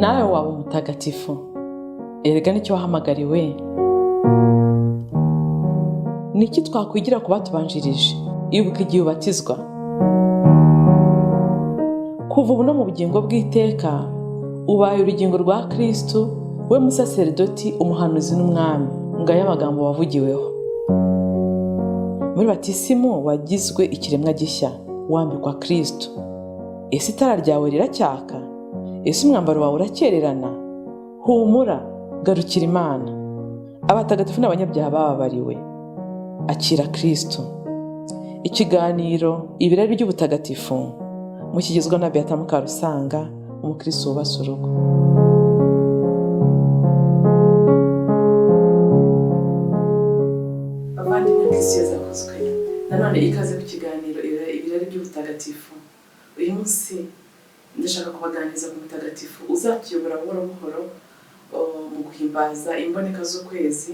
nawe waba umutagatifu. Erega nicyo wahamagariwe. Niki twakwigira ku batubanjirije? Ibuka igihe ubatizwa. Kuva ubu no mu bugingo bw'iteka ubaye urugingo rwa Kristo, we musaserdoti, umuhanuzi n'umwami. Ngaya amagambo wavugiweho. Muri batisimu wagizwe ikiremwa gishya, wambikwa Kristo. Ese itara ryawe riracyaka? Ese umwambaro wawe urakererana? Humura, garukira Imana. Abatagatifu n'abanyabyaha bababariwe. Akira Kristo. Ikiganiro ibirari by'ubutagatifu mukigezwa na Beata Mukarusanga, umukristo wubase urugo. Abavandimwe Kristo yakozwe. Nanone ikaze ku kiganiro ibirari by'ubutagatifu. Uyu munsi ndashaka kubaganiriza ku mutagatifu uzatuyobora buhoro buhoro mu guhimbaza imboneka z'ukwezi,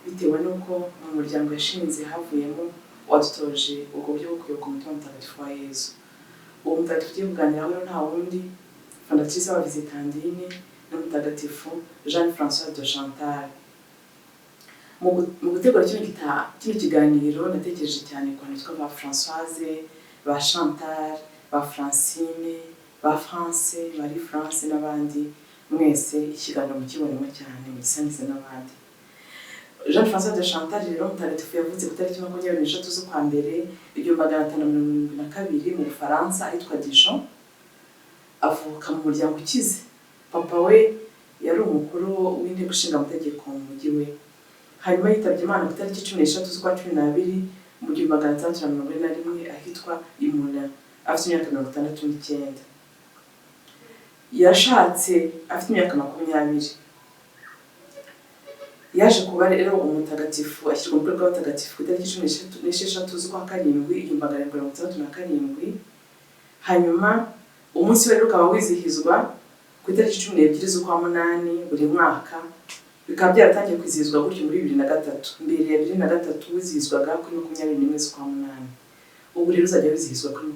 bitewe n'uko mu muryango yashinze havuyemo wadutoje ubwo buryo bwo kuyoboka umutima mutagatifu wa Yezu. Uwo mutagatifu tugiye kuganiraho rero nta wundi, fondatrice wa Visitandienne n'umutagatifu Jeanne Françoise de Chantal. Mu gutegura kino kiganiro natekereje cyane ku bantu ba Françoise, ba Chantal, ba Francine, ba France, Marie France n'abandi. Mwese ikiganiro mukibonemo cyane mugisanize n'abandi. Jeanne Françoise de Chantal rero mutagatifu yavutse ku itariki 23 z'ukwa mbere 1572 mu Bufaransa ahitwa Dijon. Avuka mu muryango ukize. Papa we yari umukuru w'inteko ishinga amategeko mu mujyi we. Hanyuma yitabye Imana ku itariki 13 z'ukwa 12 mu 1641 ahitwa Imana, afite imyaka 69. Yashatse afite imyaka 20. Yaje kuba rero umutagatifu, ashyirwa mu rwego rw'abatagatifu ku itariki 16 z'ukwa 7 1767. Hanyuma umunsi we rero ukaba wizihizwa ku itariki 12 z'ukwa 8 buri mwaka. Bikaba byaratangiye kwizihizwa gutyo muri 2003. Mbere ya 2003 wizihizwaga kuri 21 z'ukwa 8. Ubu rero uzajya wizihizwa kuri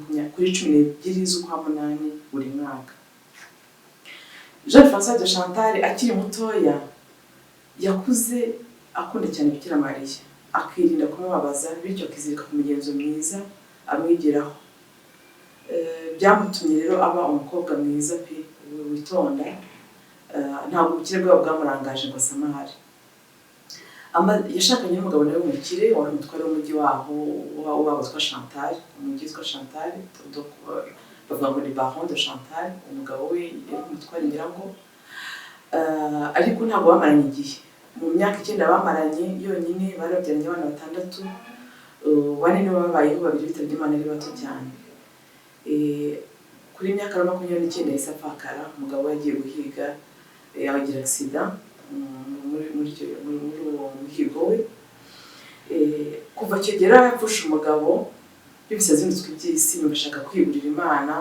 12 z'ukwa 8 buri mwaka. Jeanne Françoise de Chantal akiri mutoya yakuze akunda cyane Bikira Mariya, akirinda kumubabaza, bityo akizirika ku migenzo myiza amwigiraho. Byamutumye rero aba umukobwa mwiza pe witonda, ntabwo ubukire bwabo bwamurangaje ngo asamahare. Yashakanye n'umugabo nawe w'umukire wari umutware w'umujyi waho witwa Chantal, umujyi witwa Chantal, bavuga ngo ni Baron de Chantal. Umugabo we yari umutware ngira ngo, ariko ntabwo bamaranye igihe. Mu myaka 9 bamaranye yonyine barabyaranye abana 6. Bane nibo babayeho, 2 bitabye Imana ari bato cyane. Kuri imyaka 29 yahise apfakara. Umugabo yagiye guhiga, yagira accident muri uwo muhigo we. Kuva icyo gihe yapfusha umugabo, bibise azindutse iby'isi, bashaka kwigurira Imana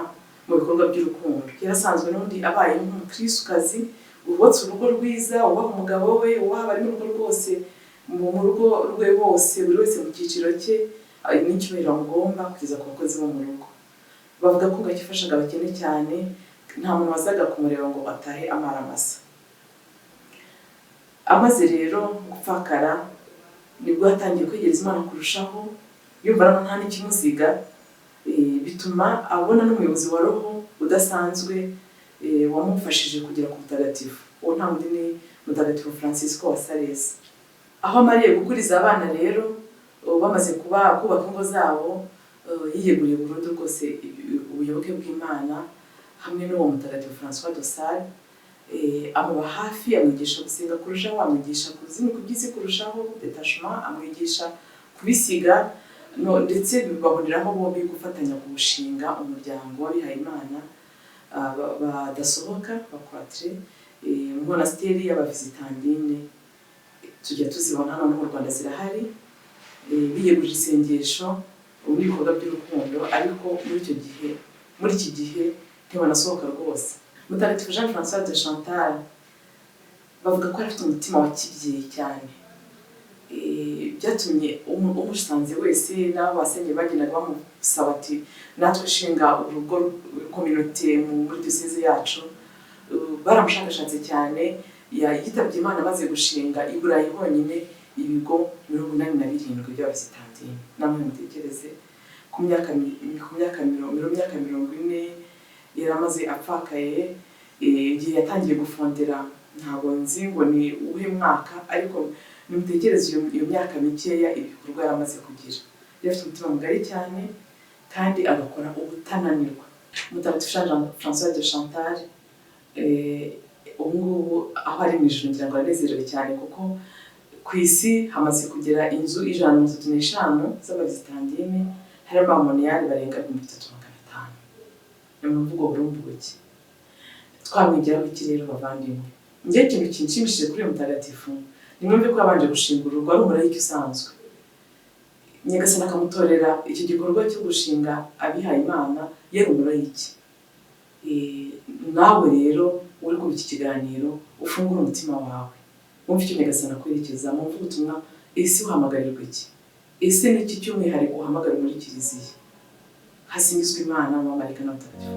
mu bikorwa by'urukundo. Yarasanzwe n'undi abaye nk'umukristokazi, ububatse urugo rwiza, ubaha umugabo we, ubaha abari mu rugo rwose, mu rugo rwe bose, buri wese mu cyiciro cye, n'icyubahiro mugomba kugeza ku bakozi bo mu rugo. Bavuga ko gakifashaga abakene cyane, nta muntu wazaga kumureba ngo atahe amaramasa. Amaze rero gupfakara nibwo yatangiye kwegereza Imana kurushaho, yumva nta n'ikimuziga, bituma abona n'umuyobozi wa roho udasanzwe wamufashije kugera ku mutagatifu. Uwo nta wundi ni Mutagatifu Fransiska wa Sales. Aho amariye gukuriza abana rero, bamaze kubaka ingo zabo, yiyeguriye burundu rwose ubuyoboke bw'Imana hamwe n'uwo Mutagatifu Françoise de Sales. Amuba hafi, amwigisha gusenga kurushaho, amwigisha kuzimya kubyisi kurushaho, detachement, amwigisha kubisiga, ndetse baboneraho bombi gufatanya gushinga umuryango w'abihaye Imana badasohoka, bakwatre mu monasteri y'Abavisitandienne. Tujya tuzibona hano mu Rwanda zirahari, biyegurira isengesho mu bikorwa by'urukundo, ariko muri iki gihe ntibanasohoka rwose. Mutagatifu Jeanne Françoise de Chantal bavuga ko afite umutima wa kibyeyi cyane. Byatumye umusanze wese n'abo basenye baginaga bamusaba ati natwe shinga urugo community muri diocese yacu, baramushakashatse cyane, yitabye Imana amaze gushinga i Burayi honyine ibigo 87 by'abasitantine. Namwe mutekereze ku myaka 40 yaramaze apfakaye. Igihe yatangiye gufondera ntabwo nzi ngo ni uhe mwaka, ariko nimutekereze iyo myaka mikeya ibikorwa yaramaze kugira. Yafite umutima mugari cyane kandi agakora ubutananirwa. Mutagatifu Françoise de Chantal ubu ngubu aho ari mu ijuru ngira ngo aranezerewe cyane, kuko ku isi hamaze kugera inzu 135 z'abasitantine, harimo abamoniyari barenga 3500. Ni mu mvugo burumbuke. Twamwigiraho iki rero bavandimwe? Njye ikintu kinshimishije kuri uyu mutagatifu ni mwumve ko yabanje gushinga urugo, ari umulayiki usanzwe. Nyagasani akamutorera iki gikorwa cyo gushinga abihaye Imana yari umulayiki. Nawe rero uri kumva iki kiganiro ufungura umutima wawe, wumva icyo Nyagasani akwerekeza mu mvugutumwa. Ese uhamagarirwa iki? Ese ni iki cy'umwihariko uhamagara muri kiliziya? Hasingizwe Imana, abamarayika n'abatagatifu.